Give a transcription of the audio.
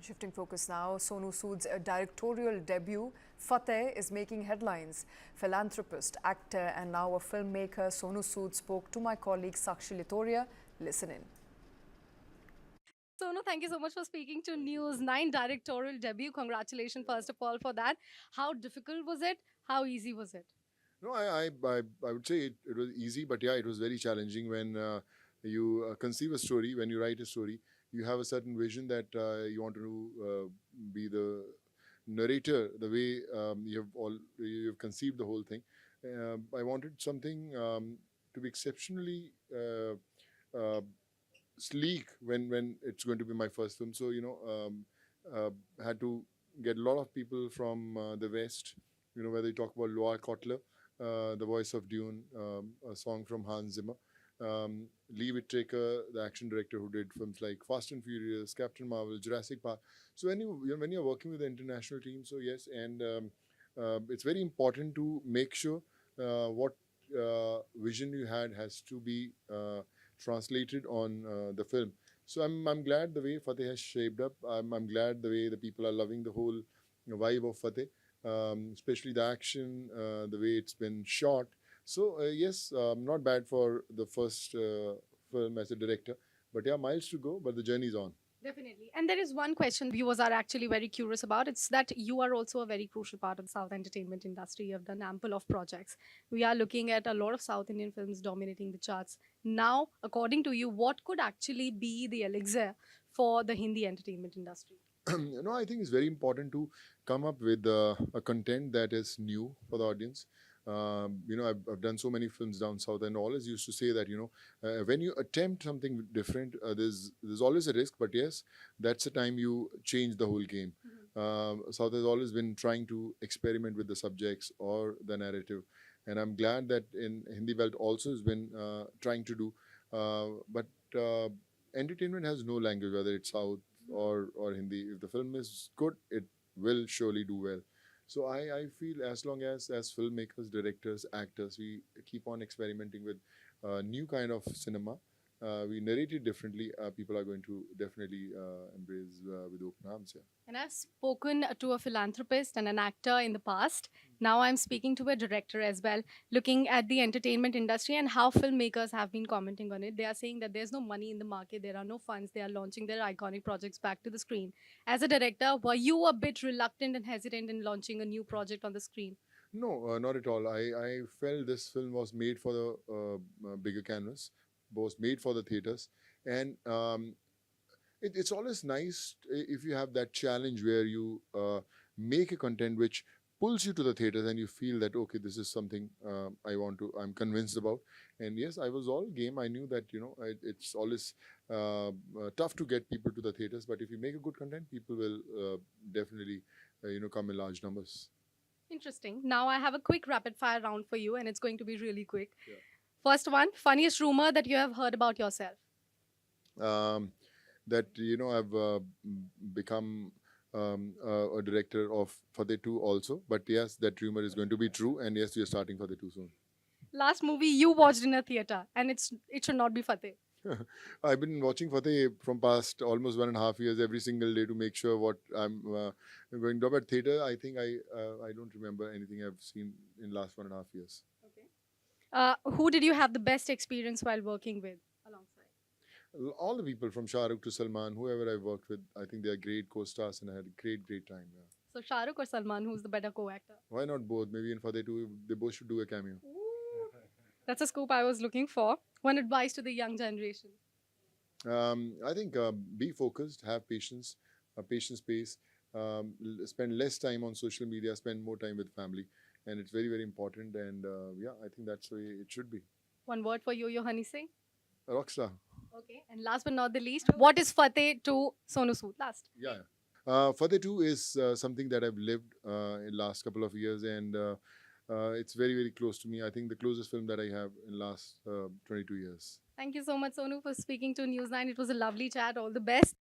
Shifting focus now, Sonu Sood's directorial debut, Fateh, is making headlines. Philanthropist, actor and now a filmmaker, Sonu Sood spoke to my colleague Sakshi Litoria. Listen in. Sonu, thank you so much for speaking to News 9 directorial debut. Congratulations, first of all, for that. How difficult was it? How easy was it? No, I would say it was easy, but yeah, it was very challenging when you conceive a story, when you write a story, you have a certain vision that you want to be the narrator, the way you've conceived the whole thing. I wanted something to be exceptionally uh, sleek when it's going to be my first film. So had to get a lot of people from the West. Whether you talk about Loa Kotler, the voice of Dune, a song from Hans Zimmer. Lee Whittaker, the action director who did films like Fast and Furious, Captain Marvel, Jurassic Park. So when you're working with the international team, so yes, and it's very important to make sure what vision you had has to be translated on the film. So I'm glad the way Fateh has shaped up. I'm glad the way the people are loving the whole vibe of Fateh, especially the action, the way it's been shot. So yes, not bad for the first film as a director. But yeah, miles to go, but the journey's on. Definitely. And there is one question viewers are actually very curious about. It's that you are also a very crucial part of the South entertainment industry. You have done ample of projects. We are looking at a lot of South Indian films dominating the charts. Now, according to you, what could actually be the elixir for the Hindi entertainment industry? I think it's very important to come up with a content that is new for the audience. I've done so many films down south, and always used to say that when you attempt something different, there's always a risk. But yes, that's the time you change the whole game. South has always been trying to experiment with the subjects or the narrative, and I'm glad that in Hindi Belt also has been trying to do. But entertainment has no language, whether it's South or Hindi. If the film is good, it will surely do well. So I feel as long as filmmakers, directors, actors, we keep on experimenting with new kind of cinema, we narrate it differently, people are going to definitely embrace with open arms. Yeah. And I've spoken to a philanthropist and an actor in the past. Now I'm speaking to a director as well, looking at the entertainment industry and how filmmakers have been commenting on it. They are saying that there's no money in the market, there are no funds, they are launching their iconic projects back to the screen. As a director, were you a bit reluctant and hesitant in launching a new project on the screen? No, not at all. I felt this film was made for the bigger canvas, was made for the theaters, and it's always nice if you have that challenge where you make a content which pulls you to the theaters and you feel that okay, this is something I'm convinced about. And yes, I was all game. I knew that it's always tough to get people to the theaters, but if you make a good content, people will definitely come in large numbers. Interesting. Now I have a quick rapid fire round for you, and it's going to be really quick. Yeah. First one, funniest rumor that you have heard about yourself. That I've become a director of Fateh 2 also. But yes, that rumor is going to be true, and yes, we are starting Fateh 2 soon. Last movie you watched in a theater, and it should not be Fateh. I've been watching Fateh from past almost 1.5 years every single day to make sure what I'm going to. But theater, I think I don't remember anything I've seen in last 1.5 years. Who did you have the best experience while working with alongside? All the people from Shah Rukh to Salman, whoever I've worked with, I think they are great co-stars, and I had a great time. Yeah. So Shah Rukh or Salman, who's the better co-actor? Why not both? Maybe in Fateh 2, they both should do a cameo. Ooh, that's a scoop I was looking for. One advice to the young generation. I think be focused, have patience, patience pace, spend less time on social media, spend more time with family. And it's very important. And yeah, I think that's the way it should be. One word for you, Honey Singh. A rockstar. Okay. And last but not the least, what is Fateh to Sonu Sood? Last. Yeah. Fateh 2 is something that I've lived in last couple of years, and it's very close to me. I think the closest film that I have in last 22 years. Thank you so much, Sonu, for speaking to News 9. It was a lovely chat. All the best.